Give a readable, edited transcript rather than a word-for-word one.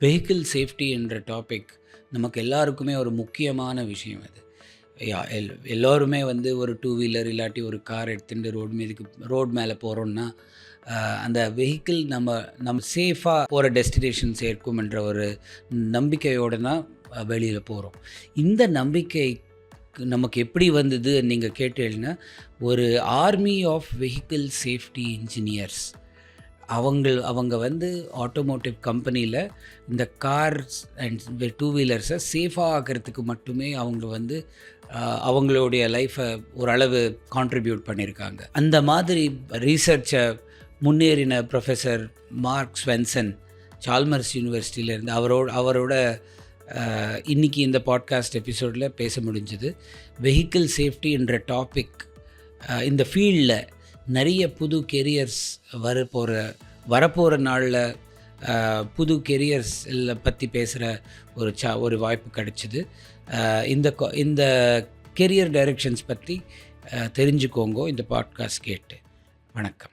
Vehicle safety என்ற topic நமக்கு எல்லாருக்குமே ஒரு முக்கியமான விஷயம் அது. எல்லோருமே வந்து ஒரு டூ வீலர் இல்லாட்டி ஒரு கார் எடுத்துகிட்டு ரோடு மேலே போகிறோன்னா அந்த வெஹிக்கிள் நம்ம சேஃபாக போகிற டெஸ்டினேஷன் சேர்க்கும் என்ற ஒரு நம்பிக்கையோடு தான் வெளியில் போகிறோம். இந்த நம்பிக்கை நமக்கு எப்படி வந்தது நீங்கள் கேட்டீங்கன்னா, ஒரு army of vehicle safety engineers அவங்க வந்து ஆட்டோமோட்டிவ் கம்பெனியில் இந்த கார்ஸ் அண்ட் டூ வீலர்ஸை சேஃபாக ஆக்கிறதுக்கு மட்டுமே அவங்க வந்து அவங்களுடைய லைஃப்பை ஓரளவு கான்ட்ரிபியூட் பண்ணியிருக்காங்க. அந்த மாதிரி ரீசர்ச்சை முன்னேறின ப்ரொஃபஸர் மார்க் ஸ்வென்சன் சால்மர்ஸ் யூனிவர்சிட்டியிலேருந்து அவரோட இன்றைக்கி இந்த பாட்காஸ்ட் எபிசோடில் பேச முடிஞ்சது. வெஹிக்கிள் சேஃப்டி என்ற டாபிக் இந்த ஃபீல்டில் நிறைய புது கெரியர்ஸ் வரப்போகிற நாளில் புது கெரியர்ஸ் பற்றி பேசுகிற ஒரு வாய்ப்பு கிடைச்சிது. இந்த கெரியர் டைரக்ஷன்ஸ் பற்றி தெரிஞ்சுக்கோங்க இந்த பாட்காஸ்ட் கேட்டு. வணக்கம்.